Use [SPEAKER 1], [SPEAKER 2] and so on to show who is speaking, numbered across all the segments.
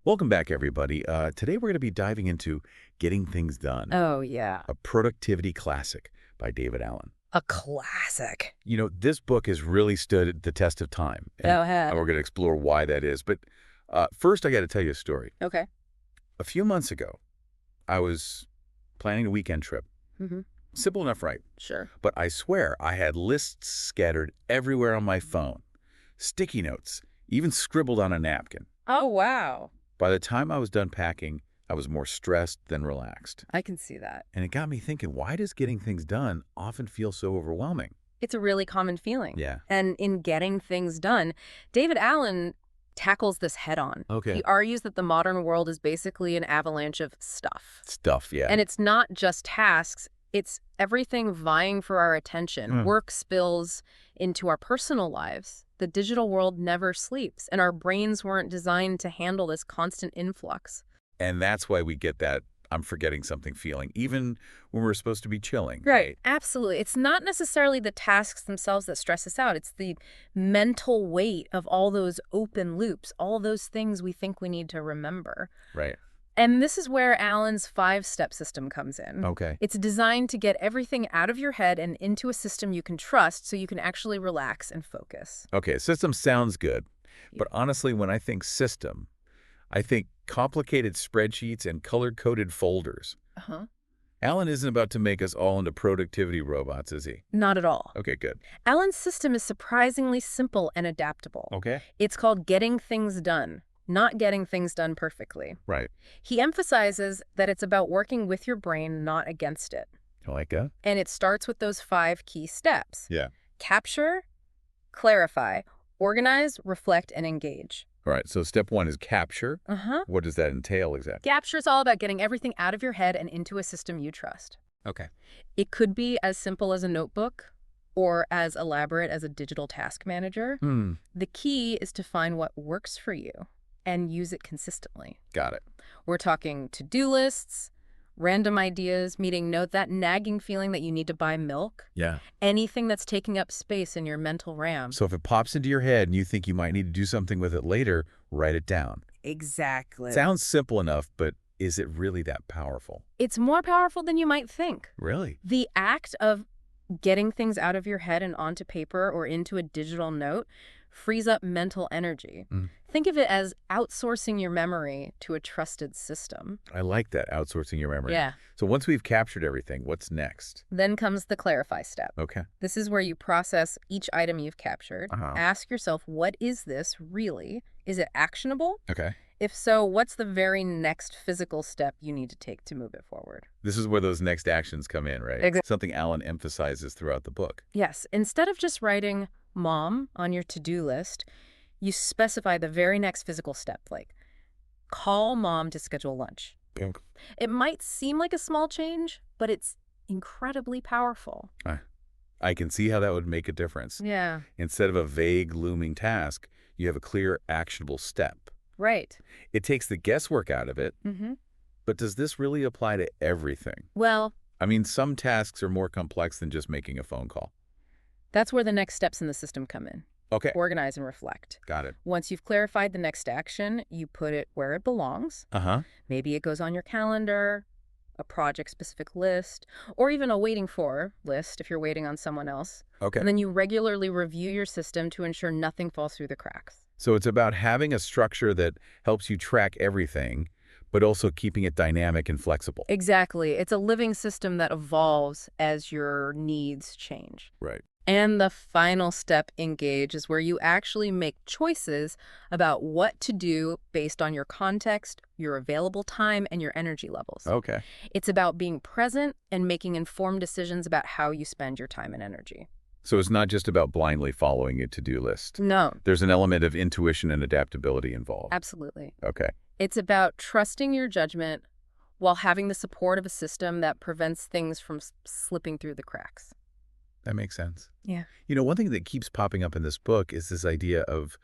[SPEAKER 1] Welcome back, everybody. Today we're going to be diving into Getting Things Done,
[SPEAKER 2] Oh, yeah.
[SPEAKER 1] a productivity classic by David Allen.
[SPEAKER 2] A classic.
[SPEAKER 1] You know, this book has really stood the test of time, and
[SPEAKER 2] Yeah.
[SPEAKER 1] we're going to explore why that is. But first, I got to tell you a story.
[SPEAKER 2] Okay.
[SPEAKER 1] A few months ago, I was planning a weekend trip.
[SPEAKER 2] Mm-hmm.
[SPEAKER 1] Simple enough, right?
[SPEAKER 2] Sure.
[SPEAKER 1] But I swear I had lists scattered everywhere on my phone, sticky notes, even scribbled on a napkin.
[SPEAKER 2] Oh, wow.
[SPEAKER 1] By the time I was done packing, I was more stressed than relaxed.
[SPEAKER 2] I can see that.
[SPEAKER 1] And it got me thinking, why does getting things done often feel so overwhelming?
[SPEAKER 2] It's a really common feeling.
[SPEAKER 1] Yeah.
[SPEAKER 2] And in Getting Things Done, David Allen tackles this head on.
[SPEAKER 1] Okay.
[SPEAKER 2] He argues that the modern world is basically an avalanche of stuff.
[SPEAKER 1] Stuff, yeah.
[SPEAKER 2] And it's not just tasks. It's everything vying for our attention. Work spills into our personal lives. The digital world never sleeps, and our brains weren't designed to handle this constant influx.
[SPEAKER 1] And that's why we get that I'm forgetting something feeling, even when we're supposed to be chilling.
[SPEAKER 2] Right. Absolutely. It's not necessarily the tasks themselves that stress us out. It's the mental weight of all those open loops, all those things we think we need to remember.
[SPEAKER 1] Right.
[SPEAKER 2] And this is where Allen's 5-step system comes in.
[SPEAKER 1] Okay.
[SPEAKER 2] It's designed to get everything out of your head and into a system you can trust so you can actually relax and focus.
[SPEAKER 1] Okay, system sounds good. But honestly, when I think system, I think complicated spreadsheets and color-coded folders.
[SPEAKER 2] Uh-huh.
[SPEAKER 1] Allen isn't about to make us all into productivity robots, is he?
[SPEAKER 2] Not at all.
[SPEAKER 1] Okay, good.
[SPEAKER 2] Allen's system is surprisingly simple and adaptable.
[SPEAKER 1] Okay.
[SPEAKER 2] It's called Getting Things Done, not getting things done perfectly.
[SPEAKER 1] Right.
[SPEAKER 2] He emphasizes that it's about working with your brain, not against it.
[SPEAKER 1] I like that.
[SPEAKER 2] And it starts with those 5 key steps.
[SPEAKER 1] Yeah.
[SPEAKER 2] Capture, clarify, organize, reflect, and engage.
[SPEAKER 1] All right, so step 1 is capture.
[SPEAKER 2] Uh-huh.
[SPEAKER 1] What does that entail exactly?
[SPEAKER 2] Capture is all about getting everything out of your head and into a system you trust.
[SPEAKER 1] Okay.
[SPEAKER 2] It could be as simple as a notebook or as elaborate as a digital task manager. The key is to find what works for you and use it consistently.
[SPEAKER 1] Got it.
[SPEAKER 2] We're talking to-do lists, random ideas, meaning note that nagging feeling that you need to buy milk,
[SPEAKER 1] Yeah.
[SPEAKER 2] anything that's taking up space in your mental RAM.
[SPEAKER 1] So if it pops into your head and you think you might need to do something with it later, write it down.
[SPEAKER 2] Exactly.
[SPEAKER 1] Sounds simple enough, but is it really that powerful?
[SPEAKER 2] It's more powerful than you might think.
[SPEAKER 1] Really?
[SPEAKER 2] The act of getting things out of your head and onto paper or into a digital note frees up mental energy. Think of it as outsourcing your memory to a trusted system.
[SPEAKER 1] I like that, outsourcing your memory.
[SPEAKER 2] Yeah.
[SPEAKER 1] So once we've captured everything, what's next?
[SPEAKER 2] Then comes the clarify step.
[SPEAKER 1] Okay.
[SPEAKER 2] This is where you process each item you've captured.
[SPEAKER 1] Uh-huh.
[SPEAKER 2] Ask yourself, what is this really? Is it actionable?
[SPEAKER 1] Okay.
[SPEAKER 2] If so, what's the very next physical step you need to take to move it forward?
[SPEAKER 1] This is where those next actions come in, right?
[SPEAKER 2] Exactly.
[SPEAKER 1] Something Allen emphasizes throughout the book.
[SPEAKER 2] Yes. Instead of just writing Mom on your to-do list, you specify the very next physical step, like call Mom to schedule lunch. It might seem like a small change, but it's incredibly powerful.
[SPEAKER 1] I can see how that would make a difference.
[SPEAKER 2] Yeah.
[SPEAKER 1] Instead of a vague, looming task, you have a clear, actionable step.
[SPEAKER 2] Right.
[SPEAKER 1] It takes the guesswork out of it,
[SPEAKER 2] Mm-hmm.
[SPEAKER 1] but does this really apply to everything?
[SPEAKER 2] Well,
[SPEAKER 1] I mean, some tasks are more complex than just making a phone call.
[SPEAKER 2] that's where the next steps in the system come in.
[SPEAKER 1] Okay.
[SPEAKER 2] Organize and reflect.
[SPEAKER 1] Got it.
[SPEAKER 2] Once you've clarified the next action, you put it where it belongs.
[SPEAKER 1] Uh-huh.
[SPEAKER 2] Maybe it goes on your calendar, a project-specific list, or even a waiting for list if you're waiting on someone else.
[SPEAKER 1] Okay.
[SPEAKER 2] And then you regularly review your system to ensure nothing falls through the cracks.
[SPEAKER 1] So it's about having a structure that helps you track everything, but also keeping it dynamic and flexible.
[SPEAKER 2] Exactly. It's a living system that evolves as your needs change.
[SPEAKER 1] Right.
[SPEAKER 2] And the final step, engage, is where you actually make choices about what to do based on your context, your available time, and your energy levels.
[SPEAKER 1] Okay.
[SPEAKER 2] It's about being present and making informed decisions about how you spend your time and energy.
[SPEAKER 1] So it's not just about blindly following a to-do list.
[SPEAKER 2] No,
[SPEAKER 1] There's an element of intuition and adaptability involved.
[SPEAKER 2] absolutely.
[SPEAKER 1] Okay.
[SPEAKER 2] It's about trusting your judgment while having the support of a system that prevents things from slipping through the cracks.
[SPEAKER 1] That makes sense.
[SPEAKER 2] Yeah.
[SPEAKER 1] You know, one thing that keeps popping up in this book is this idea of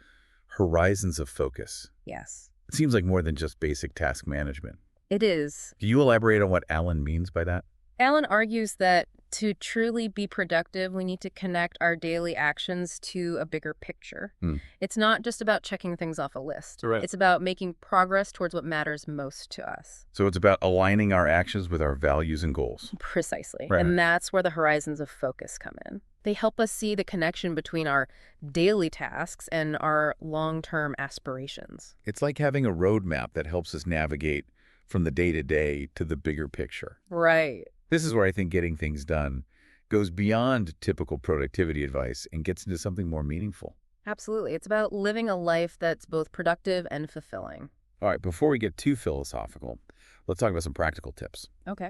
[SPEAKER 1] horizons of focus.
[SPEAKER 2] Yes.
[SPEAKER 1] It seems like more than just basic task management.
[SPEAKER 2] It is.
[SPEAKER 1] Do you elaborate on what Allen means by that?
[SPEAKER 2] Allen argues that To truly be productive, we need to connect our daily actions to a bigger picture. It's not just about checking things off a list.
[SPEAKER 1] Right.
[SPEAKER 2] It's about making progress towards what matters most to us.
[SPEAKER 1] So it's about aligning our actions with our values and goals.
[SPEAKER 2] Precisely.
[SPEAKER 1] Right.
[SPEAKER 2] And that's where the horizons of focus come in. They help us see the connection between our daily tasks and our long-term aspirations.
[SPEAKER 1] It's like having a roadmap that helps us navigate from the day-to-day to the bigger picture.
[SPEAKER 2] Right.
[SPEAKER 1] This is where I think getting things done goes beyond typical productivity advice and gets into something more meaningful.
[SPEAKER 2] Absolutely. It's about living a life that's both productive and fulfilling.
[SPEAKER 1] All right, before we get too philosophical, let's talk about some practical tips.
[SPEAKER 2] Okay.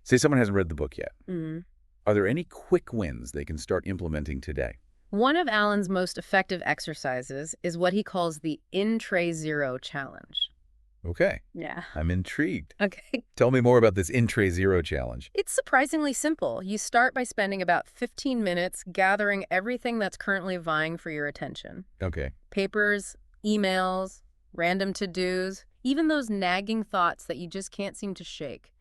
[SPEAKER 1] Say someone hasn't read the book yet.
[SPEAKER 2] Mm-hmm.
[SPEAKER 1] Are there any quick wins they can start implementing today?
[SPEAKER 2] One of Alan's most effective exercises is what he calls the In-Tray Zero challenge.
[SPEAKER 1] Okay.
[SPEAKER 2] Yeah.
[SPEAKER 1] I'm intrigued.
[SPEAKER 2] Okay.
[SPEAKER 1] Tell me more about this In-Tray Zero challenge.
[SPEAKER 2] It's surprisingly simple. You start by spending about 15 minutes gathering everything that's currently vying for your attention.
[SPEAKER 1] Okay.
[SPEAKER 2] Papers, emails, random to-dos, even those nagging thoughts that you just can't seem to shake.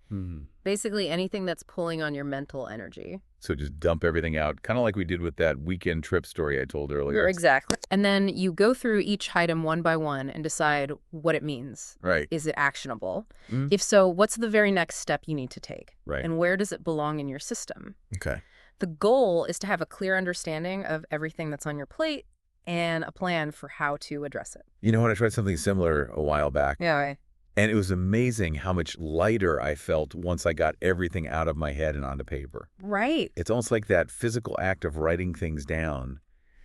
[SPEAKER 2] Basically anything that's pulling on your mental energy.
[SPEAKER 1] So just dump everything out, kind of like we did with that weekend trip story I told earlier.
[SPEAKER 2] Exactly. And then you go through each item one by one and decide what it means.
[SPEAKER 1] Right.
[SPEAKER 2] Is it actionable? If so, what's the very next step you need to take?
[SPEAKER 1] Right.
[SPEAKER 2] And where does it belong in your system?
[SPEAKER 1] Okay.
[SPEAKER 2] The goal is to have a clear understanding of everything that's on your plate and a plan for how to address it.
[SPEAKER 1] You know what? I tried something similar a while back.
[SPEAKER 2] Yeah, right.
[SPEAKER 1] And it was amazing how much lighter I felt once I got everything out of my head and onto paper.
[SPEAKER 2] Right.
[SPEAKER 1] It's almost like that physical act of writing things down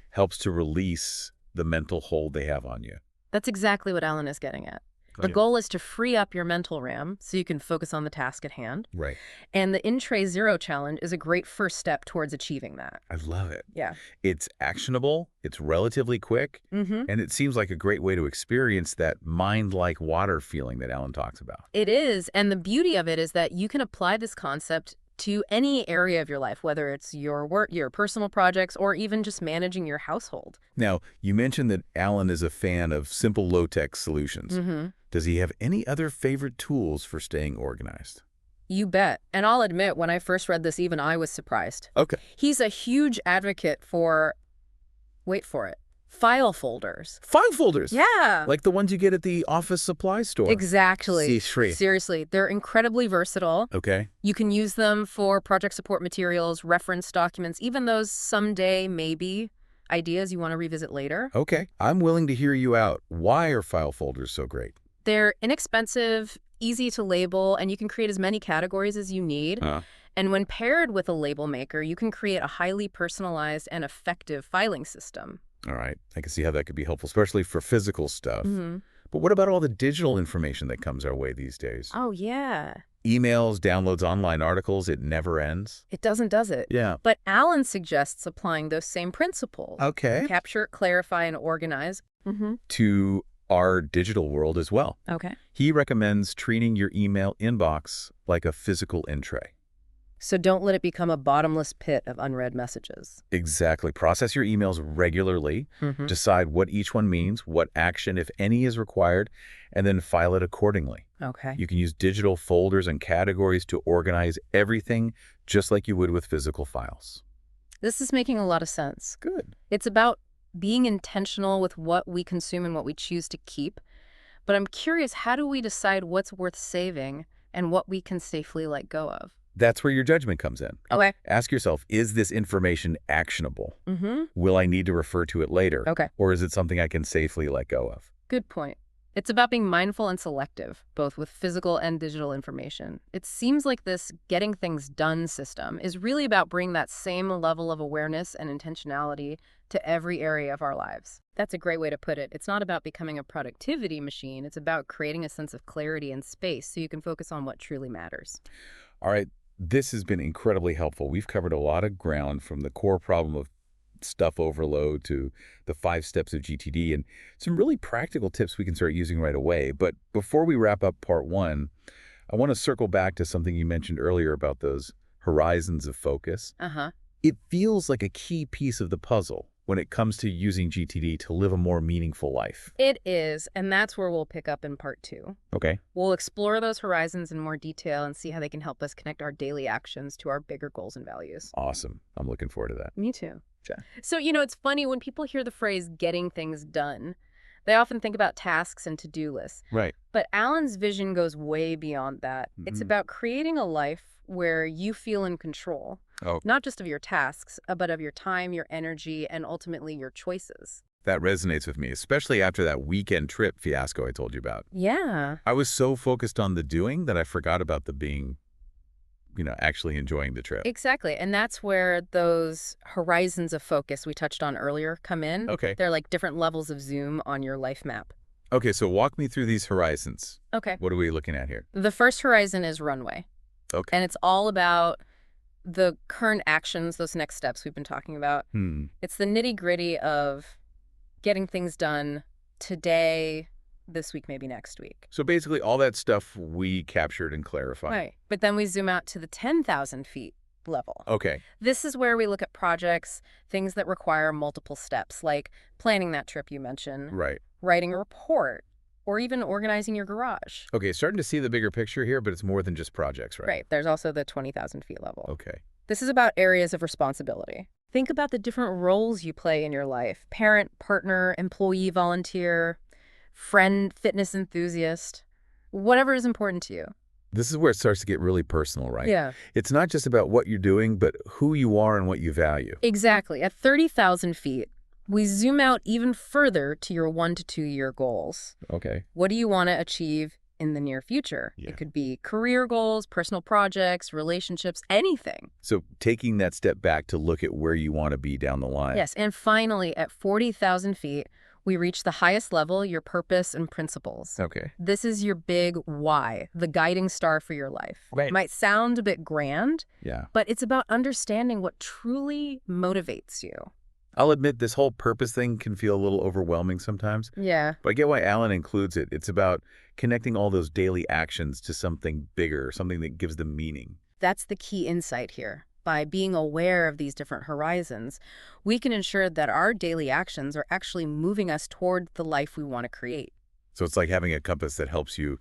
[SPEAKER 1] helps to release the mental hold they have on you.
[SPEAKER 2] That's exactly what Alan is getting at. The goal is to free up your mental RAM so you can focus on the task at hand.
[SPEAKER 1] Right.
[SPEAKER 2] And the In-Tray Zero challenge is a great first step towards achieving that.
[SPEAKER 1] I love it.
[SPEAKER 2] Yeah.
[SPEAKER 1] It's actionable, it's relatively quick, and it seems like a great way to experience that mind-like water feeling that Alan talks about.
[SPEAKER 2] It is. And the beauty of it is that you can apply this concept to any area of your life, whether it's your work, your personal projects, or even just managing your household.
[SPEAKER 1] Now, you mentioned that Alan is a fan of simple low-tech solutions. Does he have any other favorite tools for staying organized?
[SPEAKER 2] You bet. And I'll admit, when I first read this, even I was surprised.
[SPEAKER 1] Okay.
[SPEAKER 2] He's a huge advocate for, wait for it, file folders.
[SPEAKER 1] File folders?
[SPEAKER 2] Yeah.
[SPEAKER 1] Like the ones you get at the office supply store?
[SPEAKER 2] Exactly.
[SPEAKER 1] See.
[SPEAKER 2] Seriously, they're incredibly versatile.
[SPEAKER 1] Okay.
[SPEAKER 2] You can use them for project support materials, reference documents, even those someday maybe ideas you want to revisit later.
[SPEAKER 1] Okay. I'm willing to hear you out. Why are file folders so great?
[SPEAKER 2] They're inexpensive, easy to label, and you can create as many categories as you need. And when paired with a label maker, you can create a highly personalized and effective filing system.
[SPEAKER 1] All right. I can see how that could be helpful, especially for physical stuff. But what about all the digital information that comes our way these days?
[SPEAKER 2] Oh, yeah.
[SPEAKER 1] Emails, downloads, online articles, it never ends?
[SPEAKER 2] It doesn't, does it?
[SPEAKER 1] Yeah.
[SPEAKER 2] But Alan suggests applying those same principles.
[SPEAKER 1] Okay.
[SPEAKER 2] Capture, clarify, and organize.
[SPEAKER 1] To our digital world as well.
[SPEAKER 2] Okay.
[SPEAKER 1] He recommends treating your email inbox like a physical in-tray.
[SPEAKER 2] So don't let it become a bottomless pit of unread messages.
[SPEAKER 1] Exactly. Process your emails regularly, decide what each one means, what action, if any, is required, and then file it accordingly.
[SPEAKER 2] Okay.
[SPEAKER 1] You can use digital folders and categories to organize everything just like you would with physical files.
[SPEAKER 2] This is making a lot of sense.
[SPEAKER 1] Good.
[SPEAKER 2] It's about being intentional with what we consume and what we choose to keep. But I'm curious, how do we decide what's worth saving and what we can safely let go of?
[SPEAKER 1] That's where your judgment comes in.
[SPEAKER 2] Okay.
[SPEAKER 1] Ask yourself, is this information actionable? Will I need to refer to it later?
[SPEAKER 2] Okay.
[SPEAKER 1] Or is it something I can safely let go of?
[SPEAKER 2] Good point. It's about being mindful and selective, both with physical and digital information. It seems like this getting things done system is really about bringing that same level of awareness and intentionality to every area of our lives. That's a great way to put it. It's not about becoming a productivity machine. It's about creating a sense of clarity and space so you can focus on what truly matters.
[SPEAKER 1] All right. This has been incredibly helpful. We've covered a lot of ground, from the core problem of stuff overload to the 5 steps of GTD, and some really practical tips we can start using right away. But before we wrap up part 1, I want to circle back to something you mentioned earlier about those horizons of focus. It feels like a key piece of the puzzle. when it comes to using GTD to live a more meaningful life.
[SPEAKER 2] It is, and that's where we'll pick up in part 2.
[SPEAKER 1] Okay.
[SPEAKER 2] We'll explore those horizons in more detail and see how they can help us connect our daily actions to our bigger goals and values.
[SPEAKER 1] Awesome. I'm looking forward to that.
[SPEAKER 2] Me too.
[SPEAKER 1] Yeah.
[SPEAKER 2] So, it's funny when people hear the phrase getting things done, they often think about tasks and to-do lists.
[SPEAKER 1] Right.
[SPEAKER 2] But Alan's vision goes way beyond that. It's about creating a life where you feel in control, not just of your tasks, but of your time, your energy, and ultimately your choices.
[SPEAKER 1] That resonates with me, especially after that weekend trip fiasco I told you about.
[SPEAKER 2] Yeah.
[SPEAKER 1] I was so focused on the doing that I forgot about the being, actually enjoying the trip.
[SPEAKER 2] Exactly. And that's where those horizons of focus we touched on earlier come in.
[SPEAKER 1] Okay.
[SPEAKER 2] They're like different levels of zoom on your life map.
[SPEAKER 1] Okay, so walk me through these horizons.
[SPEAKER 2] Okay.
[SPEAKER 1] What are we looking at here?
[SPEAKER 2] The first horizon is runway.
[SPEAKER 1] Okay.
[SPEAKER 2] And it's all about the current actions, those next steps we've been talking about. It's the nitty-gritty of getting things done today, this week, maybe next week.
[SPEAKER 1] So basically all that stuff we captured and clarified.
[SPEAKER 2] Right. But then we zoom out to the 10,000 feet level.
[SPEAKER 1] Okay.
[SPEAKER 2] This is where we look at projects, things that require multiple steps, like planning that trip you mentioned,
[SPEAKER 1] Right.
[SPEAKER 2] writing a report, or even organizing your garage.
[SPEAKER 1] Okay, starting to see the bigger picture here, but it's more than just projects, right?
[SPEAKER 2] Right. There's also the 20,000 feet level.
[SPEAKER 1] Okay.
[SPEAKER 2] This is about areas of responsibility. Think about the different roles you play in your life: parent, partner, employee, volunteer, friend, fitness enthusiast, whatever is important to you.
[SPEAKER 1] This is where it starts to get really personal, right?
[SPEAKER 2] Yeah.
[SPEAKER 1] It's not just about what you're doing, but who you are and what you value.
[SPEAKER 2] Exactly. At 30,000 feet, we zoom out even further to your 1 to 2 year goals.
[SPEAKER 1] Okay.
[SPEAKER 2] What do you want to achieve in the near future?
[SPEAKER 1] Yeah.
[SPEAKER 2] It could be career goals, personal projects, relationships, anything.
[SPEAKER 1] So taking that step back to look at where you want to be down the line.
[SPEAKER 2] Yes. And finally, at 40,000 feet, we reach the highest level, your purpose and principles.
[SPEAKER 1] Okay.
[SPEAKER 2] This is your big why, the guiding star for your life.
[SPEAKER 1] Right.
[SPEAKER 2] It might sound a bit grand,
[SPEAKER 1] Yeah.
[SPEAKER 2] but it's about understanding what truly motivates you.
[SPEAKER 1] I'll admit this whole purpose thing can feel a little overwhelming sometimes,
[SPEAKER 2] Yeah.
[SPEAKER 1] but I get why Alan includes it. It's about connecting all those daily actions to something bigger, something that gives them meaning.
[SPEAKER 2] That's the key insight here. By being aware of these different horizons, we can ensure that our daily actions are actually moving us toward the life we want to create.
[SPEAKER 1] So it's like having a compass that helps you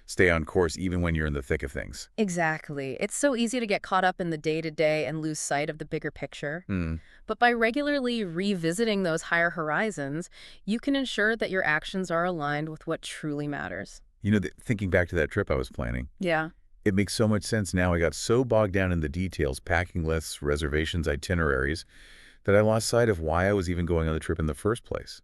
[SPEAKER 1] stay on course even when you're in the thick of things.
[SPEAKER 2] Exactly. It's so easy to get caught up in the day-to-day and lose sight of the bigger picture.
[SPEAKER 1] Hmm.
[SPEAKER 2] But by regularly revisiting those higher horizons, you can ensure that your actions are aligned with what truly matters.
[SPEAKER 1] Thinking back to that trip I was planning,
[SPEAKER 2] Yeah.
[SPEAKER 1] it makes so much sense now. I got so bogged down in the details, packing lists, reservations, itineraries, that I lost sight of why I was even going on the trip in the first place.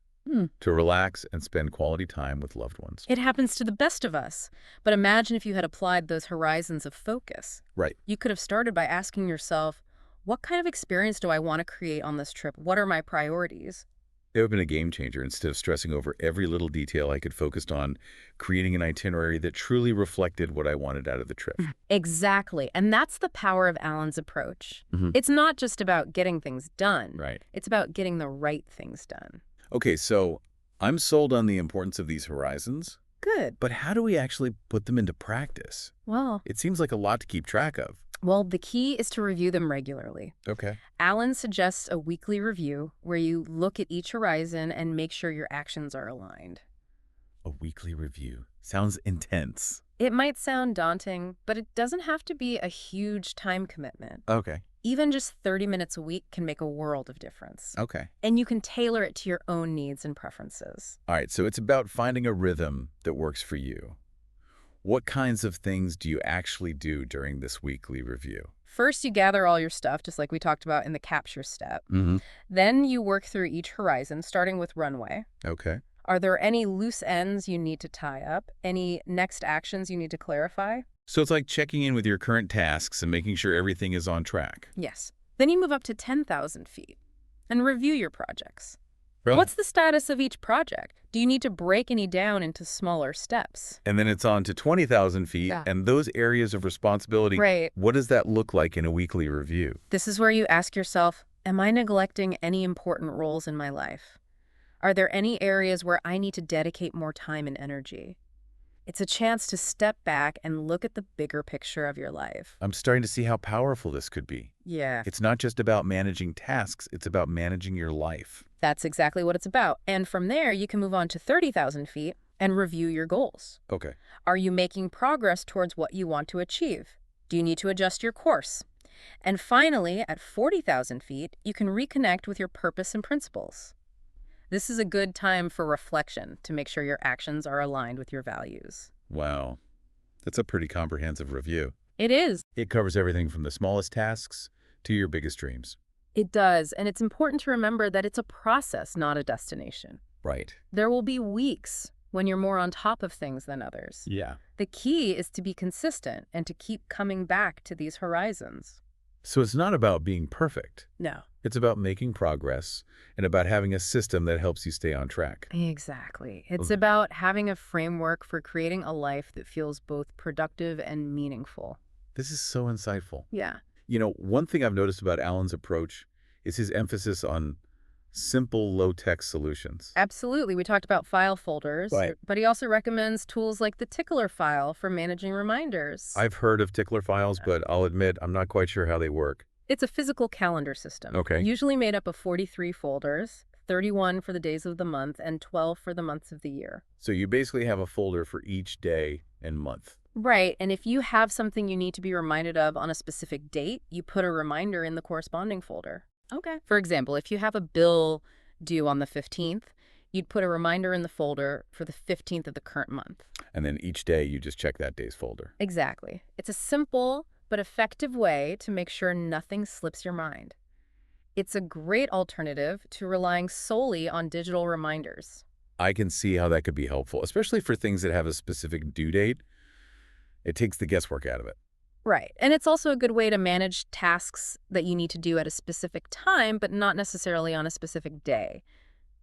[SPEAKER 1] To relax and spend quality time with loved ones.
[SPEAKER 2] It happens to the best of us. But imagine if you had applied those horizons of focus.
[SPEAKER 1] Right.
[SPEAKER 2] You could have started by asking yourself, what kind of experience do I want to create on this trip? What are my priorities?
[SPEAKER 1] It would have been a game changer. Instead of stressing over every little detail, I could focus on creating an itinerary that truly reflected what I wanted out of the trip.
[SPEAKER 2] Exactly. And that's the power of Alan's approach. It's not just about getting things done.
[SPEAKER 1] Right.
[SPEAKER 2] It's about getting the right things done.
[SPEAKER 1] Okay, so I'm sold on the importance of these horizons,
[SPEAKER 2] Good.
[SPEAKER 1] but how do we actually put them into practice?
[SPEAKER 2] Well,
[SPEAKER 1] It seems like a lot to keep track of.
[SPEAKER 2] the key is to review them regularly.
[SPEAKER 1] Okay.
[SPEAKER 2] Alan suggests a weekly review where you look at each horizon and make sure your actions are aligned.
[SPEAKER 1] A weekly review. Sounds intense.
[SPEAKER 2] It might sound daunting, but it doesn't have to be a huge time commitment.
[SPEAKER 1] Okay.
[SPEAKER 2] Even just 30 minutes a week can make a world of difference.
[SPEAKER 1] Okay.
[SPEAKER 2] And you can tailor it to your own needs and preferences.
[SPEAKER 1] All right, so it's about finding a rhythm that works for you. What kinds of things do you actually do during this weekly review?
[SPEAKER 2] First, you gather all your stuff, just like we talked about in the capture step. Then you work through each horizon, starting with runway.
[SPEAKER 1] Okay.
[SPEAKER 2] Are there any loose ends you need to tie up? Any next actions you need to clarify?
[SPEAKER 1] So it's like checking in with your current tasks and making sure everything is on track.
[SPEAKER 2] Yes. Then you move up to 10,000 feet and review your projects.
[SPEAKER 1] Really?
[SPEAKER 2] What's the status of each project? Do you need to break any down into smaller steps?
[SPEAKER 1] And then it's on to 20,000 feet,
[SPEAKER 2] Yeah.
[SPEAKER 1] and those areas of responsibility,
[SPEAKER 2] Right.
[SPEAKER 1] what does that look like in a weekly review?
[SPEAKER 2] This is where you ask yourself, am I neglecting any important roles in my life? Are there any areas where I need to dedicate more time and energy? It's a chance to step back and look at the bigger picture of your life.
[SPEAKER 1] I'm starting to see how powerful this could be.
[SPEAKER 2] Yeah,
[SPEAKER 1] It's not just about managing tasks, it's about managing your life.
[SPEAKER 2] that's exactly what it's about. And from there, you can move on to 30,000 feet and review your goals.
[SPEAKER 1] Okay.
[SPEAKER 2] Are you making progress towards what you want to achieve? Do you need to adjust your course? And finally, at 40,000 feet, you can reconnect with your purpose and principles. This is a good time for reflection to make sure your actions are aligned with your values.
[SPEAKER 1] Wow. That's a pretty comprehensive review.
[SPEAKER 2] It is.
[SPEAKER 1] It covers everything from the smallest tasks to your biggest dreams.
[SPEAKER 2] It does, and it's important to remember that it's a process, not a destination.
[SPEAKER 1] Right.
[SPEAKER 2] There will be weeks when you're more on top of things than others.
[SPEAKER 1] Yeah.
[SPEAKER 2] The key is to be consistent and to keep coming back to these horizons.
[SPEAKER 1] So it's not about being perfect.
[SPEAKER 2] No.
[SPEAKER 1] It's about making progress and about having a system that helps you stay on track.
[SPEAKER 2] Exactly. It's
[SPEAKER 1] Okay.
[SPEAKER 2] about having a framework for creating a life that feels both productive and meaningful.
[SPEAKER 1] This is so insightful.
[SPEAKER 2] Yeah.
[SPEAKER 1] You know, one thing I've noticed about Alan's approach is his emphasis on simple, low-tech solutions.
[SPEAKER 2] Absolutely. We talked about file folders,
[SPEAKER 1] Right.
[SPEAKER 2] but he also recommends tools like the Tickler file for managing reminders.
[SPEAKER 1] I've heard of tickler files, but I'll admit I'm not quite sure how they work.
[SPEAKER 2] It's a physical calendar system.
[SPEAKER 1] Okay.
[SPEAKER 2] Usually made up of 43 folders, 31 for the days of the month and 12 for the months of the year.
[SPEAKER 1] So you basically have a folder for each day and month.
[SPEAKER 2] Right, and if you have something you need to be reminded of on a specific date, you put a reminder in the corresponding folder. Okay. For example, if you have a bill due on the 15th, you'd put a reminder in the folder for the 15th of the current month.
[SPEAKER 1] And then each day you just check that day's folder.
[SPEAKER 2] Exactly. It's a simple but effective way to make sure nothing slips your mind. It's a great alternative to relying solely on digital reminders.
[SPEAKER 1] I can see how that could be helpful, especially for things that have a specific due date. It takes the guesswork out of it.
[SPEAKER 2] Right. And it's also a good way to manage tasks that you need to do at a specific time, but not necessarily on a specific day.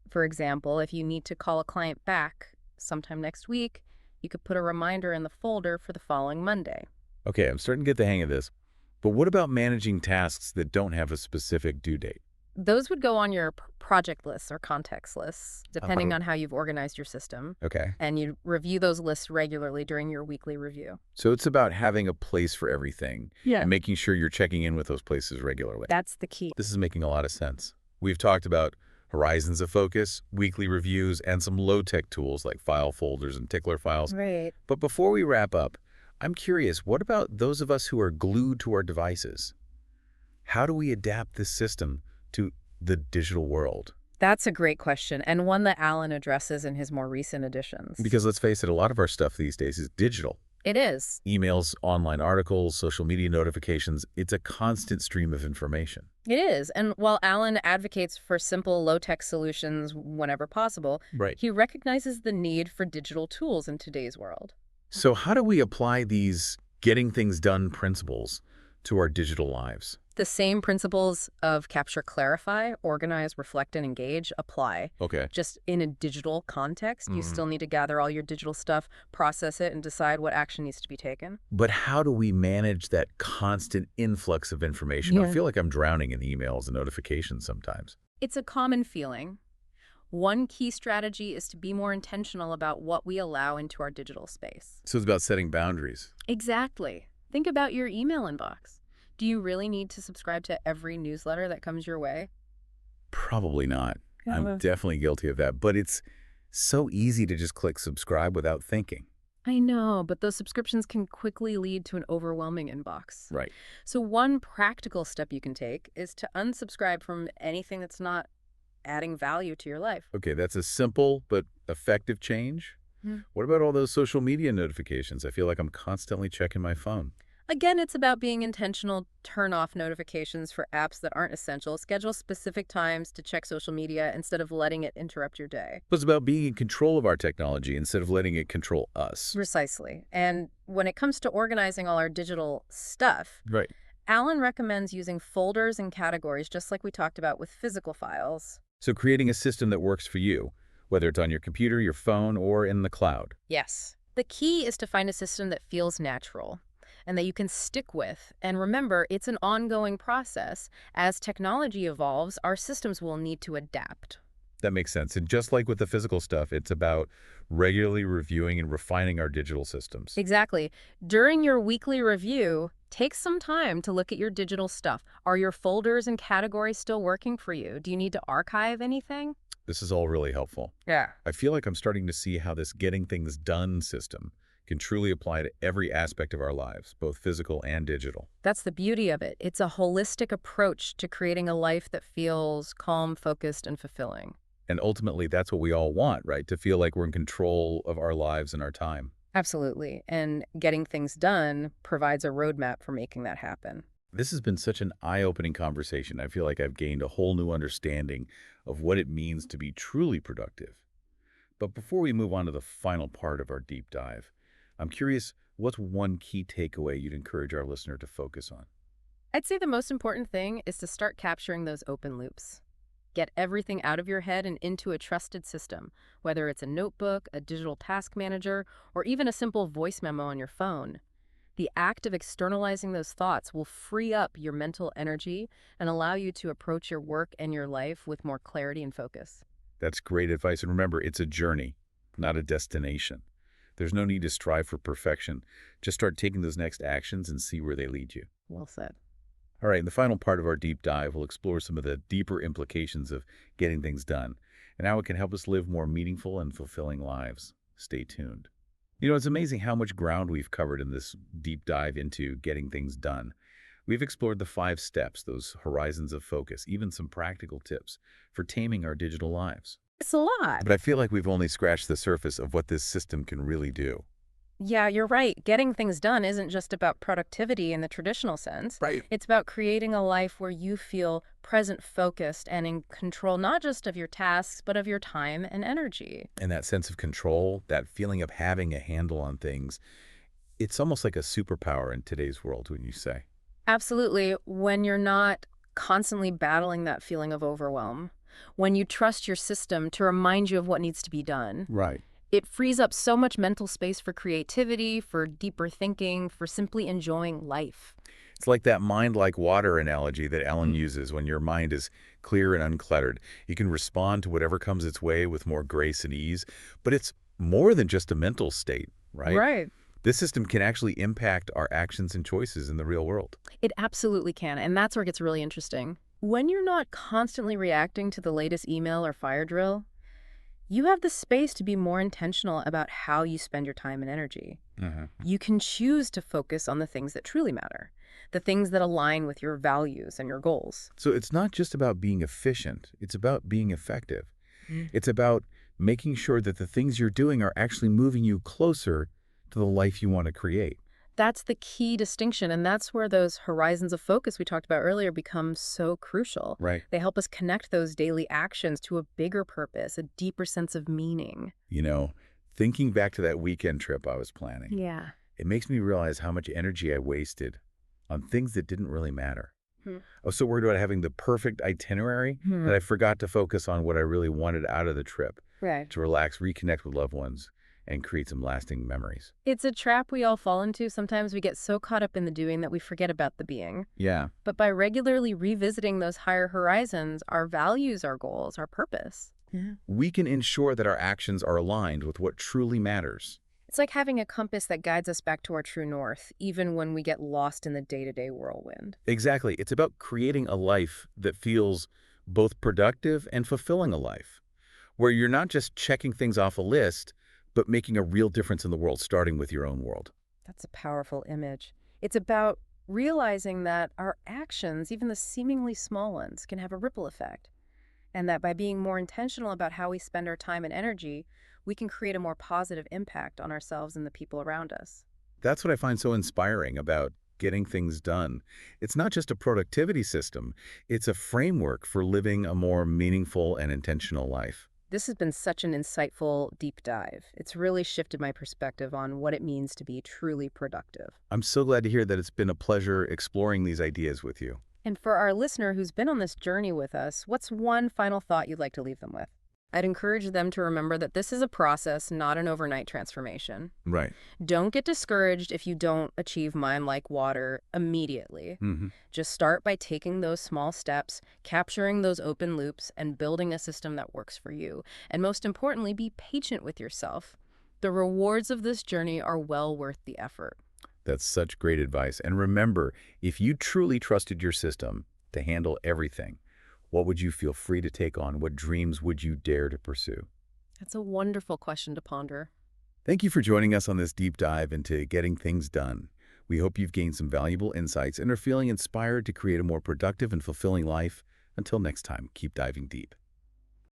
[SPEAKER 2] For example, if you need to call a client back sometime next week, you could put a reminder in the folder for the following Monday.
[SPEAKER 1] Okay, I'm starting to get the hang of this. But what about managing tasks that don't have a specific due date?
[SPEAKER 2] Those would go on your project lists or context lists, depending on how you've organized your system.
[SPEAKER 1] Okay.
[SPEAKER 2] And you review those lists regularly during your weekly review.
[SPEAKER 1] So it's about having a place for everything and making sure you're checking in with those places regularly.
[SPEAKER 2] That's the key.
[SPEAKER 1] This is making a lot of sense. We've talked about horizons of focus, weekly reviews, and some low-tech tools like file folders and tickler files.
[SPEAKER 2] Right.
[SPEAKER 1] But before we wrap up, I'm curious, what about those of us who are glued to our devices? How do we adapt this system to the digital world?
[SPEAKER 2] That's a great question, and one that Alan addresses in his more recent editions.
[SPEAKER 1] Because let's face it, a lot of our stuff these days is digital.
[SPEAKER 2] It is.
[SPEAKER 1] Emails, online articles, social media notifications, it's a constant stream of information.
[SPEAKER 2] It is. And while Alan advocates for simple, low-tech solutions whenever possible,
[SPEAKER 1] Right.
[SPEAKER 2] he recognizes the need for digital tools in today's world.
[SPEAKER 1] So how do we apply these getting things done principles to our digital lives?
[SPEAKER 2] The same principles of capture, clarify, organize, reflect, and engage apply.
[SPEAKER 1] Okay.
[SPEAKER 2] Just in a digital context, you still need to gather all your digital stuff, process it, and decide what action needs to be taken.
[SPEAKER 1] But how do we manage that constant influx of information? I
[SPEAKER 2] Yeah.
[SPEAKER 1] feel like I'm drowning in emails and notifications sometimes.
[SPEAKER 2] It's a common feeling. One key strategy is to be more intentional about what we allow into our digital space.
[SPEAKER 1] So it's about setting boundaries.
[SPEAKER 2] Exactly. Think about your email inbox. Do you really need to subscribe to every newsletter that comes your way?
[SPEAKER 1] Probably not.
[SPEAKER 2] Yeah,
[SPEAKER 1] I'm
[SPEAKER 2] well-
[SPEAKER 1] definitely guilty of that. But it's so easy to just click subscribe without thinking.
[SPEAKER 2] I know, but those subscriptions can quickly lead to an overwhelming inbox.
[SPEAKER 1] Right.
[SPEAKER 2] So one practical step you can take is to unsubscribe from anything that's not adding value to your life.
[SPEAKER 1] Okay, that's a simple but effective change. What about all those social media notifications? I feel like I'm constantly checking my phone.
[SPEAKER 2] Again, it's about being intentional. Turn off notifications for apps that aren't essential. Schedule specific times to check social media instead of letting it interrupt your day.
[SPEAKER 1] It's about being in control of our technology instead of letting it control us.
[SPEAKER 2] Precisely. And when it comes to organizing all our digital stuff,
[SPEAKER 1] Right.
[SPEAKER 2] Alan recommends using folders and categories just like we talked about with physical files.
[SPEAKER 1] So creating a system that works for you, whether it's on your computer, your phone, or in the cloud.
[SPEAKER 2] Yes. The key is to find a system that feels natural and that you can stick with. And remember, it's an ongoing process. As technology evolves, our systems will need to adapt.
[SPEAKER 1] That makes sense. And just like with the physical stuff, it's about regularly reviewing and refining our digital systems.
[SPEAKER 2] Exactly. During your weekly review, take some time to look at your digital stuff. Are your folders and categories still working for you? Do you need to archive anything?
[SPEAKER 1] This is all really helpful.
[SPEAKER 2] Yeah.
[SPEAKER 1] I feel like I'm starting to see how this getting things done system can truly apply to every aspect of our lives, both physical and digital.
[SPEAKER 2] That's the beauty of it. It's a holistic approach to creating a life that feels calm, focused, and fulfilling.
[SPEAKER 1] And ultimately, that's what we all want, right? To feel like we're in control of our lives and our time.
[SPEAKER 2] Absolutely. And getting things done provides a roadmap for making that happen.
[SPEAKER 1] This has been such an eye-opening conversation. I feel like I've gained a whole new understanding of what it means to be truly productive. But before we move on to the final part of our deep dive, I'm curious, what's one key takeaway you'd encourage our listener to focus on?
[SPEAKER 2] I'd say the most important thing is to start capturing those open loops. Get everything out of your head and into a trusted system, whether it's a notebook, a digital task manager, or even a simple voice memo on your phone. The act of externalizing those thoughts will free up your mental energy and allow you to approach your work and your life with more clarity and focus.
[SPEAKER 1] That's great advice. And remember, it's a journey, not a destination. There's no need to strive for perfection. Just start taking those next actions and see where they lead you.
[SPEAKER 2] Well said.
[SPEAKER 1] All right, in the final part of our deep dive, we'll explore some of the deeper implications of getting things done and how it can help us live more meaningful and fulfilling lives. Stay tuned. You know, it's amazing how much ground we've covered in this deep dive into getting things done. We've explored the 5 steps, those horizons of focus, even some practical tips for taming our digital lives.
[SPEAKER 2] It's a lot.
[SPEAKER 1] But I feel like we've only scratched the surface of what this system can really do.
[SPEAKER 2] Yeah, you're right. Getting things done isn't just about productivity in the traditional sense.
[SPEAKER 1] Right.
[SPEAKER 2] It's about creating a life where you feel present, focused, and in control not just of your tasks, but of your time and energy.
[SPEAKER 1] And that sense of control, that feeling of having a handle on things, it's almost like a superpower in today's world, wouldn't you say?
[SPEAKER 2] Absolutely. When you're not constantly battling that feeling of overwhelm, when you trust your system to remind you of what needs to be done,
[SPEAKER 1] Right.
[SPEAKER 2] it frees up so much mental space for creativity, for deeper thinking, for simply enjoying life.
[SPEAKER 1] It's like that mind like water analogy that Ellen uses. When your mind is clear and uncluttered, you can respond to whatever comes its way with more grace and ease. But it's more than just a mental state, right?
[SPEAKER 2] Right.
[SPEAKER 1] This system can actually impact our actions and choices in the real world.
[SPEAKER 2] It absolutely can, and that's where it gets really interesting. When you're not constantly reacting to the latest email or fire drill, you have the space to be more intentional about how you spend your time and energy. You can choose to focus on the things that truly matter, the things that align with your values and your goals.
[SPEAKER 1] So it's not just about being efficient. It's about being effective. It's about making sure that the things you're doing are actually moving you closer to the life you want to create.
[SPEAKER 2] That's the key distinction, and that's where those horizons of focus we talked about earlier become so crucial.
[SPEAKER 1] Right.
[SPEAKER 2] They help us connect those daily actions to a bigger purpose, a deeper sense of meaning.
[SPEAKER 1] You know, thinking back to that weekend trip I was planning,
[SPEAKER 2] Yeah.
[SPEAKER 1] it makes me realize how much energy I wasted on things that didn't really matter.
[SPEAKER 2] Hmm.
[SPEAKER 1] I was so worried about having the perfect itinerary that I forgot to focus on what I really wanted out of the trip,
[SPEAKER 2] Right.
[SPEAKER 1] to relax, reconnect with loved ones, and create some lasting memories.
[SPEAKER 2] It's a trap we all fall into. Sometimes we get so caught up in the doing that we forget about the being.
[SPEAKER 1] Yeah.
[SPEAKER 2] But by regularly revisiting those higher horizons, our values, our goals, our purpose,
[SPEAKER 1] We can ensure that our actions are aligned with what truly matters.
[SPEAKER 2] it's like having a compass that guides us back to our true north, even when we get lost in the day-to-day whirlwind.
[SPEAKER 1] Exactly. It's about creating a life that feels both productive and fulfilling a life, where you're not just checking things off a list, but making a real difference in the world, starting with your own world.
[SPEAKER 2] That's a powerful image. It's about realizing that our actions, even the seemingly small ones, can have a ripple effect. And that by being more intentional about how we spend our time and energy, we can create a more positive impact on ourselves and the people around us.
[SPEAKER 1] That's what I find so inspiring about getting things done. It's not just a productivity system, it's a framework for living a more meaningful and intentional life.
[SPEAKER 2] This has been such an insightful deep dive. It's really shifted my perspective on what it means to be truly productive.
[SPEAKER 1] I'm so glad to hear that it's been a pleasure exploring these ideas with you.
[SPEAKER 2] And for our listener who's been on this journey with us, what's one final thought you'd like to leave them with? I'd encourage them to remember that this is a process, not an overnight transformation.
[SPEAKER 1] Right.
[SPEAKER 2] Don't get discouraged if you don't achieve mind like water immediately.
[SPEAKER 1] Hmm.
[SPEAKER 2] Just start by taking those small steps, capturing those open loops, and building a system that works for you. And most importantly, be patient with yourself. The rewards of this journey are well worth the effort.
[SPEAKER 1] That's such great advice. And remember, if you truly trusted your system to handle everything, what would you feel free to take on? What dreams would you dare to pursue?
[SPEAKER 2] That's a wonderful question to ponder.
[SPEAKER 1] Thank you for joining us on this deep dive into getting things done. We hope you've gained some valuable insights and are feeling inspired to create a more productive and fulfilling life. Until next time, keep diving deep.